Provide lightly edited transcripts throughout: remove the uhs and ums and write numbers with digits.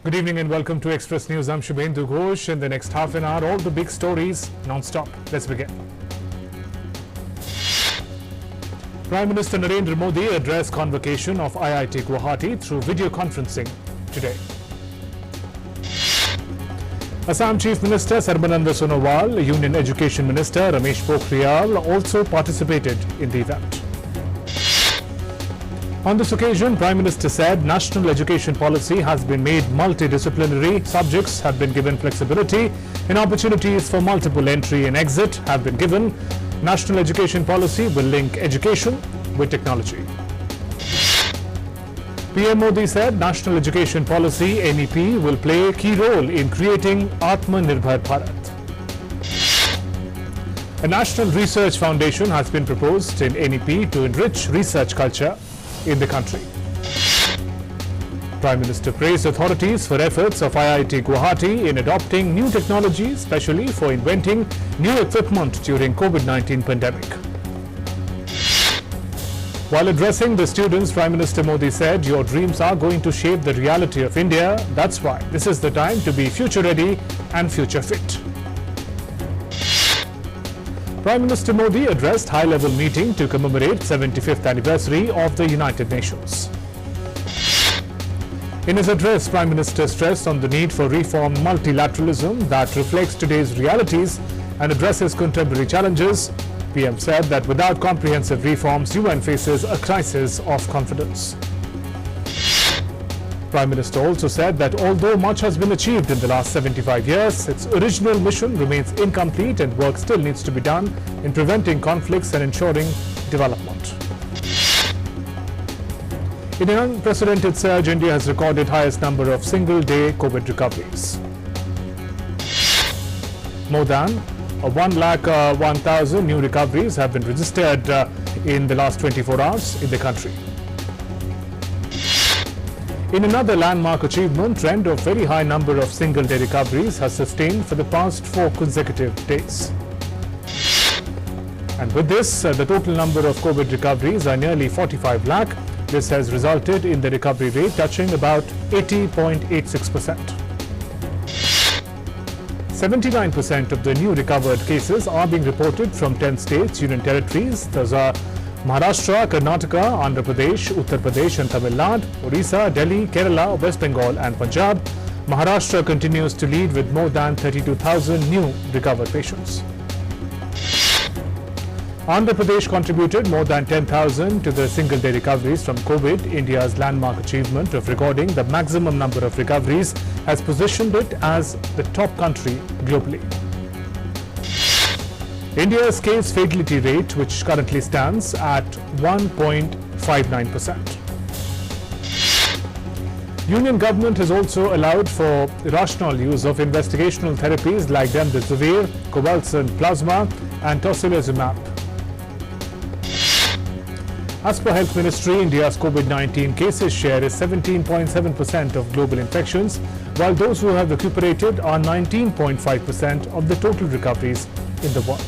Good evening and welcome to Express News. I'm Shubhendu Ghosh. In the next half an hour, all the big stories non-stop. Let's begin. Prime Minister Narendra Modi addressed convocation of IIT Guwahati through video conferencing today. Assam Chief Minister Sarbananda Sonowal, Union Education Minister Ramesh Pokhriyal also participated in the event. On this occasion, Prime Minister said national education policy has been made multidisciplinary, subjects have been given flexibility, and opportunities for multiple entry and exit have been given. National education policy will link education with technology. PM Modi said national education policy NEP will play a key role in creating Atmanirbhar Bharat. A National Research Foundation has been proposed in NEP to enrich research culture in the country. Prime Minister praised authorities for efforts of IIT Guwahati in adopting new technologies, especially for inventing new equipment during COVID-19 pandemic. While addressing the students, Prime Minister Modi said, "Your dreams are going to shape the reality of India. That's why this is the time to be future ready and future fit." Prime Minister Modi addressed high-level meeting to commemorate 75th anniversary of the United Nations. In his address, Prime Minister stressed on the need for reform multilateralism that reflects today's realities and addresses contemporary challenges. PM said that without comprehensive reforms, UN faces a crisis of confidence. Prime Minister also said that although much has been achieved in the last 75 years, its original mission remains incomplete and work still needs to be done in preventing conflicts and ensuring development. In an unprecedented surge, India has recorded highest number of single-day COVID recoveries. More than 1,01,000 new recoveries have been registered in the last 24 hours in the country. In another landmark achievement, trend of very high number of single-day recoveries has sustained for the past 4 consecutive days. And with this, the total number of COVID recoveries are nearly 45 lakh. This has resulted in the recovery rate touching about 80.86%. 79% of the new recovered cases are being reported from 10 states, union territories. Those are Maharashtra, Karnataka, Andhra Pradesh, Uttar Pradesh and Tamil Nadu, Odisha, Delhi, Kerala, West Bengal and Punjab. Maharashtra continues to lead with more than 32,000 new recovered patients. Andhra Pradesh contributed more than 10,000 to the single-day recoveries from COVID. India's landmark achievement of recording the maximum number of recoveries has positioned it as the top country globally. India's case fatality rate, which currently stands at 1.59%. Union government has also allowed for rational use of investigational therapies like remdesivir, convalescent plasma and tocilizumab. As per Health Ministry, India's COVID-19 cases share is 17.7% of global infections, while those who have recuperated are 19.5% of the total recoveries in the world.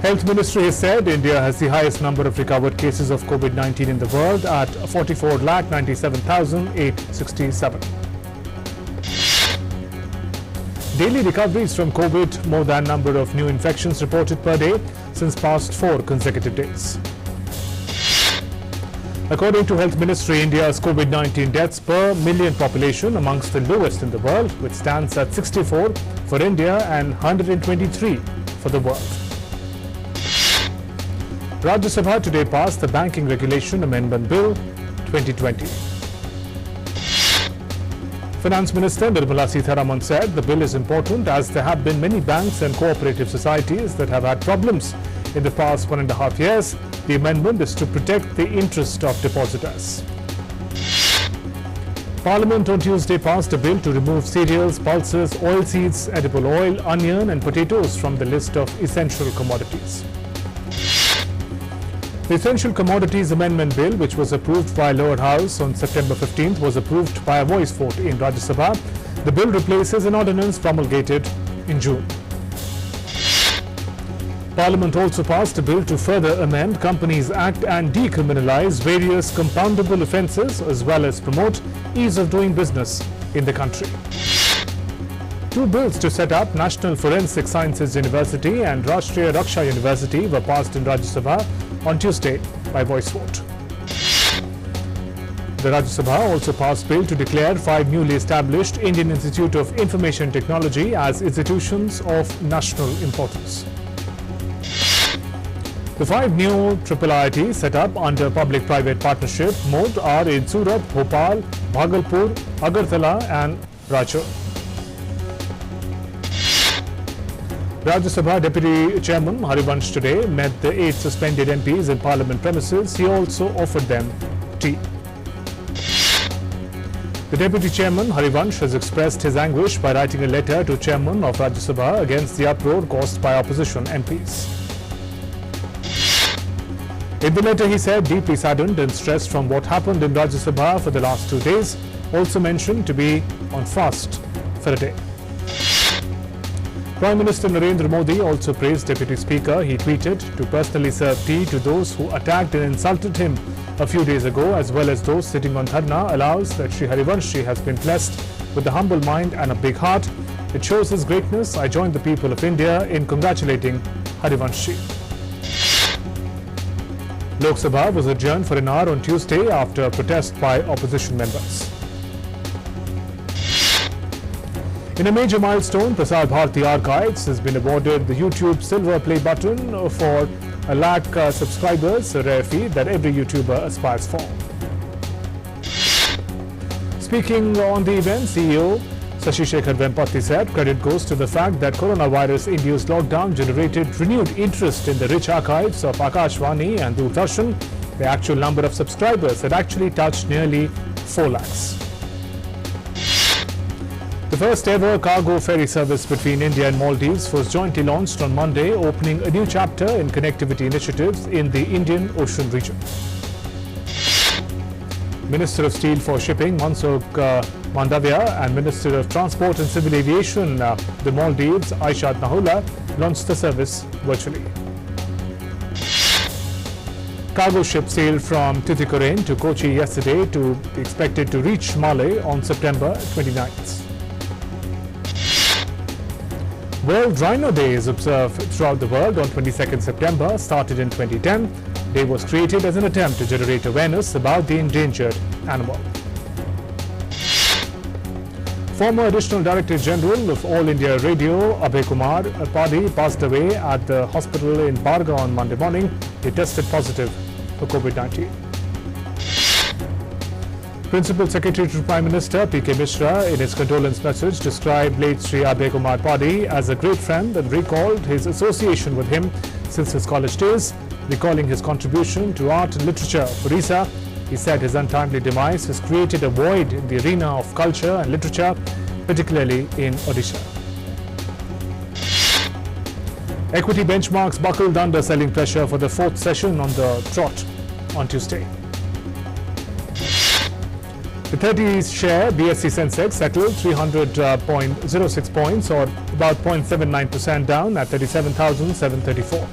Health Ministry has said India has the highest number of recovered cases of COVID-19 in the world at 44,97,867. Daily recoveries from COVID, more than number of new infections reported per day since past 4 consecutive days. According to Health Ministry, India's COVID-19 deaths per million population amongst the lowest in the world, which stands at 64 for India and 123 for the world. Rajya Sabha today passed the Banking Regulation Amendment Bill 2020. Finance Minister Nirmala Sitharaman said the bill is important as there have been many banks and cooperative societies that have had problems in the past 1.5 years. The amendment is to protect the interest of depositors. Parliament on Tuesday passed a bill to remove cereals, pulses, oilseeds, edible oil, onion and potatoes from the list of essential commodities. The Essential Commodities Amendment Bill, which was approved by Lower House on September 15th, was approved by a voice vote in Rajya Sabha. The bill replaces an ordinance promulgated in June. Parliament also passed a bill to further amend Companies Act and decriminalise various compoundable offences as well as promote ease of doing business in the country. Two bills to set up National Forensic Sciences University and Rashtriya Raksha University were passed in Rajya Sabha on Tuesday by voice vote. The Rajya Sabha also passed bill to declare 5 newly established Indian Institute of Information Technology as institutions of national importance. The 5 new IIIT set up under public-private partnership mode are in Surat, Bhopal, Bhagalpur, Agartala and Rajur. Rajya Sabha Deputy Chairman Harivansh today met the 8 suspended MPs in Parliament premises. He also offered them tea. The Deputy Chairman Harivansh has expressed his anguish by writing a letter to Chairman of Rajya Sabha against the uproar caused by opposition MPs. In the letter he said deeply saddened and stressed from what happened in Rajya Sabha for the last 2 days, also mentioned to be on fast for a day. Prime Minister Narendra Modi also praised Deputy Speaker. He tweeted to personally serve tea to those who attacked and insulted him a few days ago, as well as those sitting on dharna, allows that Shri Harivanshi has been blessed with a humble mind and a big heart. It shows his greatness. I join the people of India in congratulating Harivanshi. Lok Sabha was adjourned for an hour on Tuesday after a protest by opposition members. In a major milestone, Prasad Bharti Archives has been awarded the YouTube Silver Play button for 1 lakh subscribers, a rare feat that every YouTuber aspires for. Speaking on the event, CEO Shashi Shekhar Vempati said credit goes to the fact that coronavirus-induced lockdown generated renewed interest in the rich archives of Akashvani and Doordarshan. The actual number of subscribers had actually touched nearly 4 lakhs. The first ever cargo ferry service between India and Maldives was jointly launched on Monday, opening a new chapter in connectivity initiatives in the Indian Ocean region. Minister of Steel for Shipping Mansukh Mandavia and Minister of Transport and Civil Aviation, the Maldives, Aishat Nahula, launched the service virtually. Cargo ship sailed from Tuticorin to Kochi yesterday to be expected to reach Malé on September 29th. World Rhino Day is observed throughout the world on 22nd September, started in 2010. Day was created as an attempt to generate awareness about the endangered animal. Former Additional Director General of All India Radio, Abre Kumar Padi, passed away at the hospital in Barga on Monday morning. He tested positive for COVID-19. Principal Secretary to Prime Minister P.K. Mishra, in his condolence message, described late Sri Abre Kumar Padi as a great friend and recalled his association with him since his college days. Recalling his contribution to art and literature for Odisha, he said his untimely demise has created a void in the arena of culture and literature, particularly in Odisha. Equity benchmarks buckled under selling pressure for the 4th session on the trot on Tuesday. The 30s share BSE Sensex settled 300.06 points, or about 0.79% down at 37,734.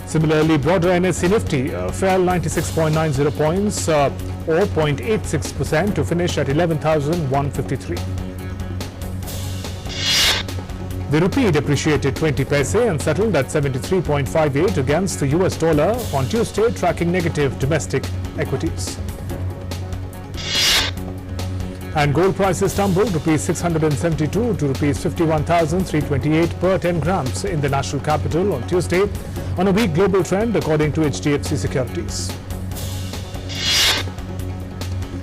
Similarly, broader NSE Nifty fell 96.90 points, or 0.86% to finish at 11,153. The rupee depreciated 20 paise and settled at 73.58 against the US dollar on Tuesday, tracking negative domestic equities. And gold prices tumbled rupees 672 to rupees 51,328 per 10 grams in the national capital on Tuesday, on a weak global trend according to HDFC Securities.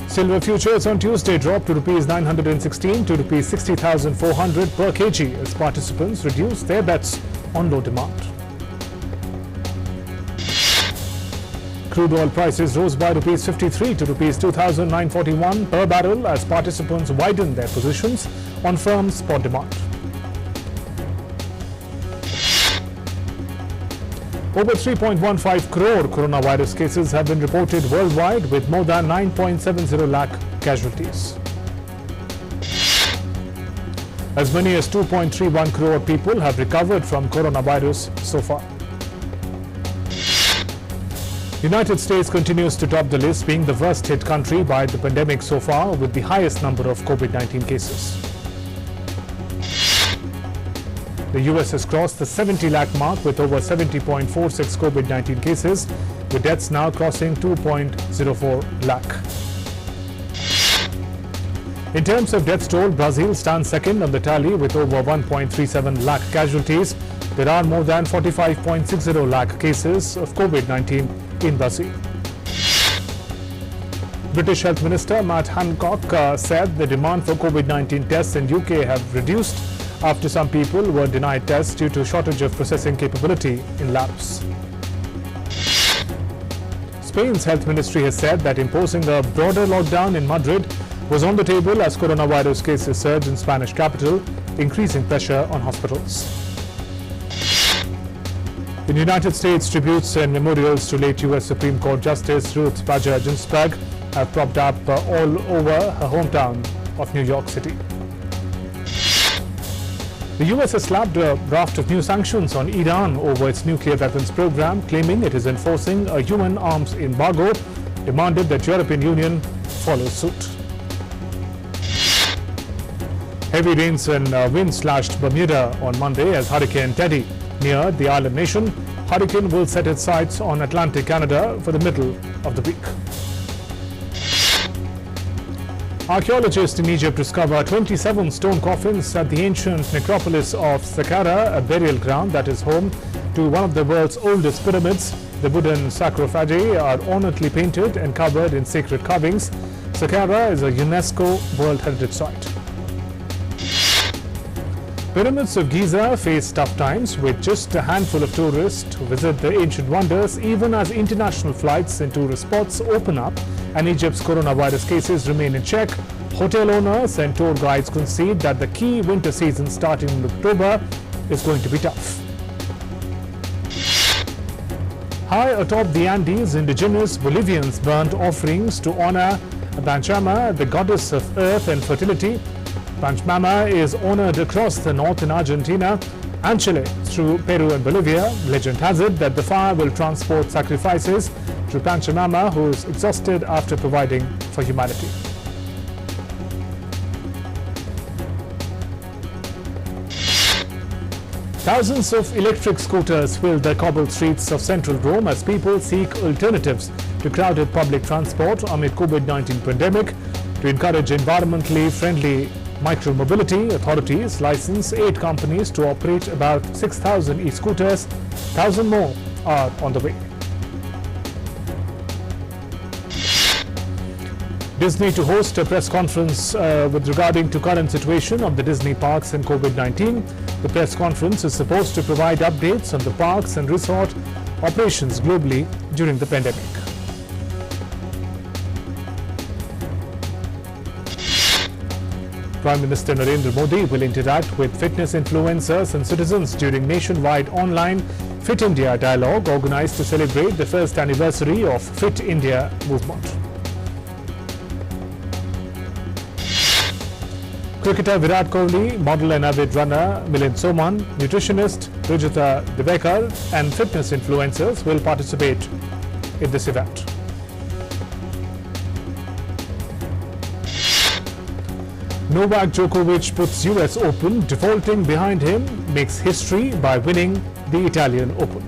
Silver futures on Tuesday dropped to rupees 916 to rupees 60,400 per kg as participants reduced their bets on low demand. Crude oil prices rose by rupees 53 to rupees 2,941 per barrel as participants widened their positions on firm spot demand. Over 3.15 crore coronavirus cases have been reported worldwide, with more than 9.70 lakh casualties. As many as 2.31 crore people have recovered from coronavirus so far. United States continues to top the list, being the worst hit country by the pandemic so far, with the highest number of COVID-19 cases. The US has crossed the 70 lakh mark with over 70.46 COVID-19 cases, with deaths now crossing 2.04 lakh. In terms of death toll, Brazil stands second on the tally with over 1.37 lakh casualties. There are more than 45.60 lakh cases of COVID-19 in Brazil. British Health Minister Matt Hancock said the demand for COVID-19 tests in UK have reduced after some people were denied tests due to shortage of processing capability in labs. Spain's health ministry has said that imposing a broader lockdown in Madrid was on the table as coronavirus cases surge in Spanish capital, increasing pressure on hospitals. In the United States, tributes and memorials to late U.S. Supreme Court Justice Ruth Bader Ginsburg have propped up all over her hometown of New York City. The US has slapped a raft of new sanctions on Iran over its nuclear weapons program, claiming it is enforcing a human arms embargo, demanded that European Union follow suit. Heavy rains and wind slashed Bermuda on Monday as Hurricane Teddy neared the island nation. Hurricane will set its sights on Atlantic Canada for the middle of the week. Archaeologists in Egypt discovered 27 stone coffins at the ancient necropolis of Saqqara, a burial ground that is home to one of the world's oldest pyramids. The wooden sarcophagi are ornately painted and covered in sacred carvings. Saqqara is a UNESCO World Heritage Site. Pyramids of Giza face tough times, with just a handful of tourists who visit the ancient wonders, even as international flights and tourist spots open up and Egypt's coronavirus cases remain in check. Hotel owners and tour guides concede that the key winter season starting in October is going to be tough. High atop the Andes, indigenous Bolivians burnt offerings to honor Pachamama, the goddess of earth and fertility. Pachamama is honored across the north in Argentina and Chile through Peru and Bolivia. Legend has it that the fire will transport sacrifices to Pachamama, who is exhausted after providing for humanity. Thousands of electric scooters fill the cobbled streets of central Rome as people seek alternatives to crowded public transport amid COVID-19 pandemic. To encourage environmentally friendly micromobility, authorities license 8 companies to operate about 6,000 e-scooters. 1,000 more are on the way. Disney to host a press conference with regarding to current situation of the Disney parks and COVID-19. The press conference is supposed to provide updates on the parks and resort operations globally during the pandemic. Prime Minister Narendra Modi will interact with fitness influencers and citizens during nationwide online Fit India dialogue organized to celebrate the first anniversary of Fit India movement. Cricketer Virat Kohli, model and avid runner Milind Soman, nutritionist Rujita Devekar and fitness influencers will participate in this event. Novak Djokovic puts US Open, defaulting behind him, makes history by winning the Italian Open.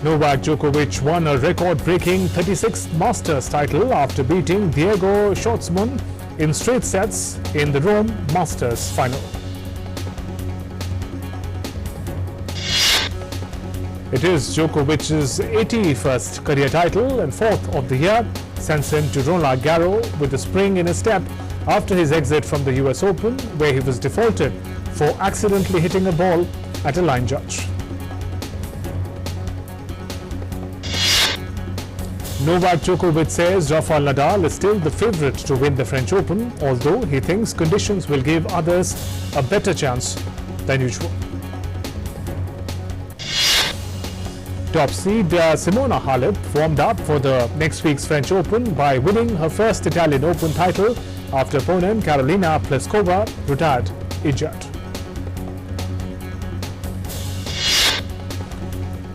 Novak Djokovic won a record-breaking 36th Masters title after beating Diego Schwartzman in straight sets in the Rome Masters final. It is Djokovic's 81st career title and 4th of the year, sends him to Roland Garros with a spring in his step after his exit from the US Open, where he was defaulted for accidentally hitting a ball at a line judge. Novak Djokovic says Rafael Nadal is still the favourite to win the French Open, although he thinks conditions will give others a better chance than usual. Top seed Simona Halep warmed up for the next week's French Open by winning her first Italian Open title after opponent Carolina Pliskova retired injured.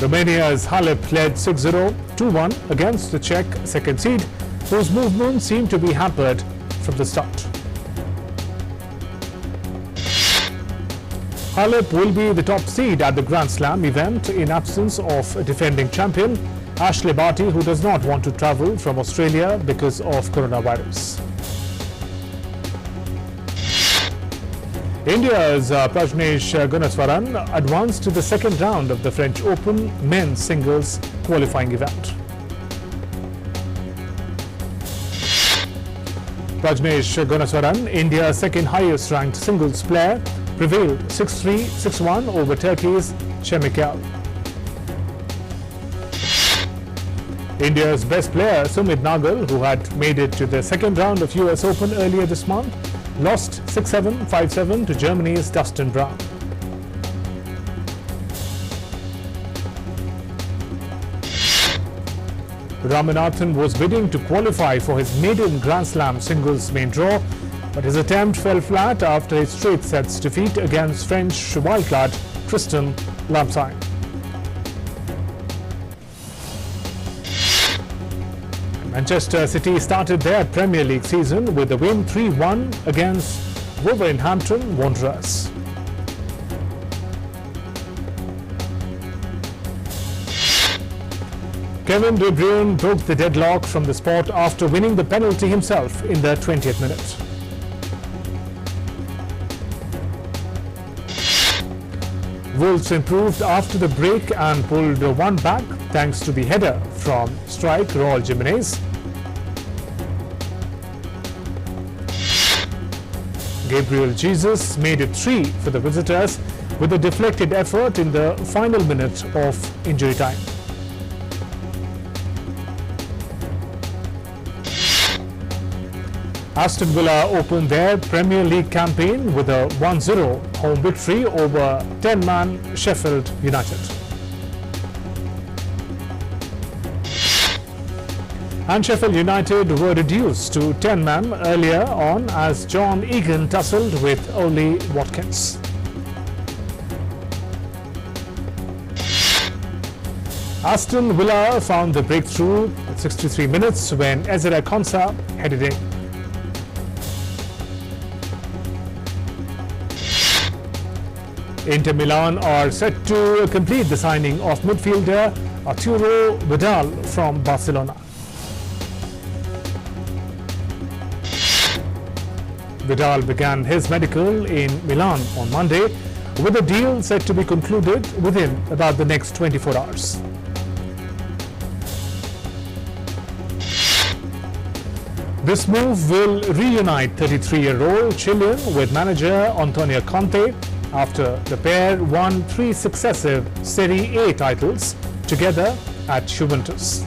Romania's Halep led 6-0, 2-1 against the Czech second seed, whose movement seemed to be hampered from the start. Halep will be the top seed at the Grand Slam event in absence of defending champion Ashley Barty, who does not want to travel from Australia because of coronavirus. India's Prajnesh Gunaswaran advanced to the second round of the French Open men's singles qualifying event. Prajnesh Gunaswaran, India's second highest ranked singles player, prevailed 6-3, 6-1 over Turkey's Chemical. India's best player Sumit Nagal, who had made it to the second round of US Open earlier this month, lost 6-7, 5-7 to Germany's Dustin Brown. Ramanathan was bidding to qualify for his maiden Grand Slam singles main draw, but his attempt fell flat after his straight sets defeat against French wildcard Tristan Lamsine. Manchester City started their Premier League season with a win 3-1 against Wolverhampton Wanderers. Kevin De Bruyne broke the deadlock from the spot after winning the penalty himself in the 20th minute. Wolves improved after the break and pulled one back thanks to the header from strike Raul Jimenez. Gabriel Jesus made it 3 for the visitors with a deflected effort in the final minute of injury time. Aston Villa opened their Premier League campaign with a 1-0 home victory over 10-man Sheffield United. And Sheffield United were reduced to 10-man earlier on as John Egan tussled with Oli Watkins. Aston Villa found the breakthrough at 63 minutes when Ezra Konsa headed in. Inter Milan are set to complete the signing of midfielder Arturo Vidal from Barcelona. Vidal began his medical in Milan on Monday, with a deal set to be concluded within about the next 24 hours. This move will reunite 33-year-old Chilean with manager Antonio Conte after the pair won 3 successive Serie A titles together at Juventus.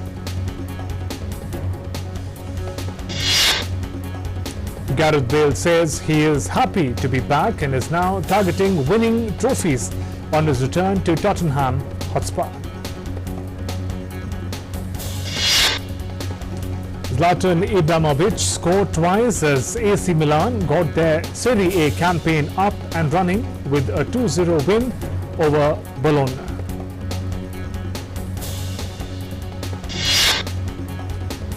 Gareth Bale says he is happy to be back and is now targeting winning trophies on his return to Tottenham Hotspur. Zlatan Ibrahimovic scored twice as AC Milan got their Serie A campaign up and running with a 2-0 win over Bologna.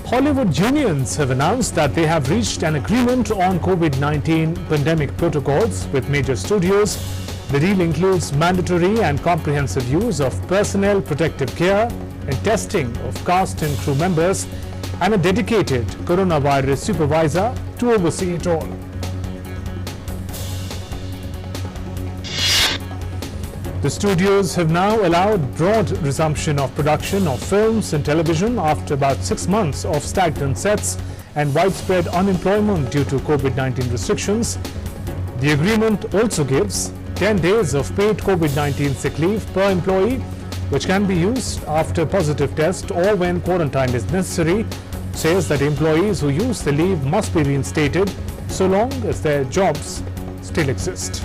Hollywood unions have announced that they have reached an agreement on COVID-19 pandemic protocols with major studios. The deal includes mandatory and comprehensive use of personnel protective gear and testing of cast and crew members, and a dedicated coronavirus supervisor to oversee it all. The studios have now allowed broad resumption of production of films and television after about 6 months of stagnant sets and widespread unemployment due to COVID-19 restrictions. The agreement also gives 10 days of paid COVID-19 sick leave per employee, which can be used after positive test or when quarantine is necessary. Says that employees who use the leave must be reinstated so long as their jobs still exist.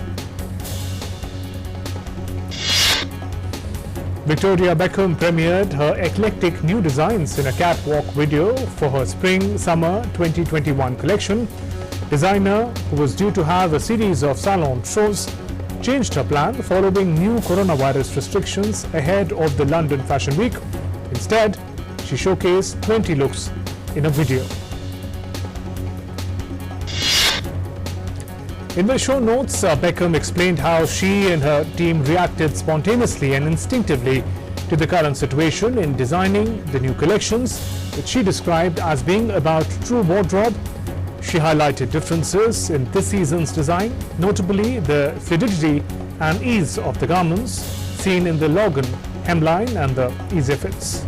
Victoria Beckham premiered her eclectic new designs in a catwalk video for her Spring-Summer 2021 collection. Designer, who was due to have a series of salon shows, changed her plan following new coronavirus restrictions ahead of the London Fashion Week. Instead, she showcased 20 looks in a video. In the show notes, Beckham explained how she and her team reacted spontaneously and instinctively to the current situation in designing the new collections, which she described as being about true wardrobe. She highlighted differences in this season's design, notably the fluidity and ease of the garments seen in the Logan hemline and the easy fits.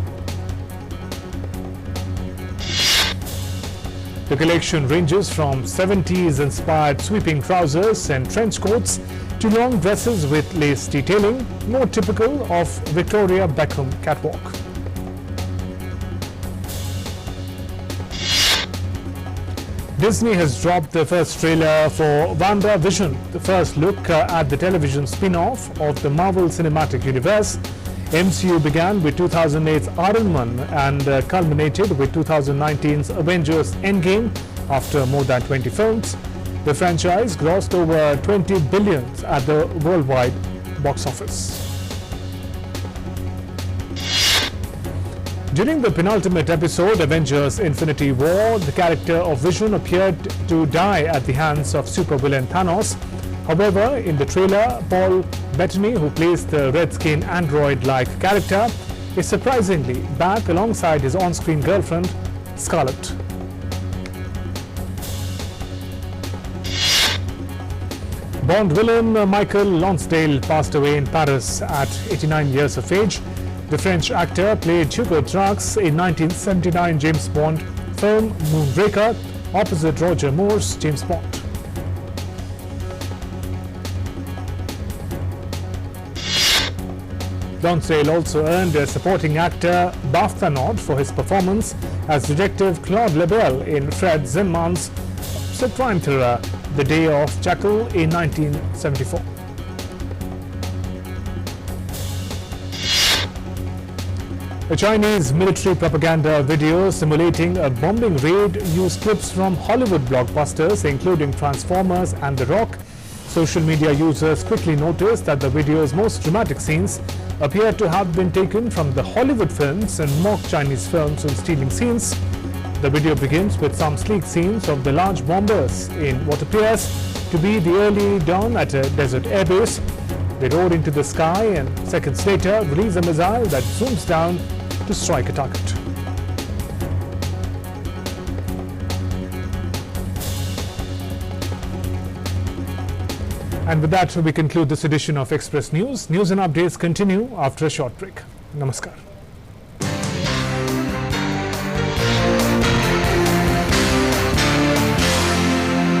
The collection ranges from 70s-inspired sweeping trousers and trench coats to long dresses with lace detailing, more typical of Victoria Beckham catwalk. Disney has dropped the first trailer for WandaVision, the first look at the television spin-off of the Marvel Cinematic Universe. MCU began with 2008's Iron Man and culminated with 2019's Avengers Endgame after more than 20 films. The franchise grossed over $20 billion at the worldwide box office. During the penultimate episode, Avengers Infinity War, the character of Vision appeared to die at the hands of supervillain Thanos. However, in the trailer, Paul Bettany, who plays the red-skinned android-like character, is surprisingly back alongside his on-screen girlfriend, Scarlett. Bond villain Michael Lonsdale passed away in Paris at 89 years of age. The French actor played Hugo Drax in 1979 James Bond film Moonraker opposite Roger Moore's James Bond. Lonsdale also earned a supporting actor BAFTA nod for his performance as Detective Claude Lebel in Fred Zinman's crime thriller The Day of Jackal in 1974. A Chinese military propaganda video simulating a bombing raid used clips from Hollywood blockbusters including Transformers and The Rock. Social media users quickly noticed that the video's most dramatic scenes appear to have been taken from the Hollywood films and mock Chinese films and stealing scenes. The video begins with some sleek scenes of the large bombers in what appears to be the early dawn at a desert airbase. They roar into the sky and seconds later release a missile that zooms down to strike a target. And with that, we conclude this edition of Express News. News and updates continue after a short break. Namaskar.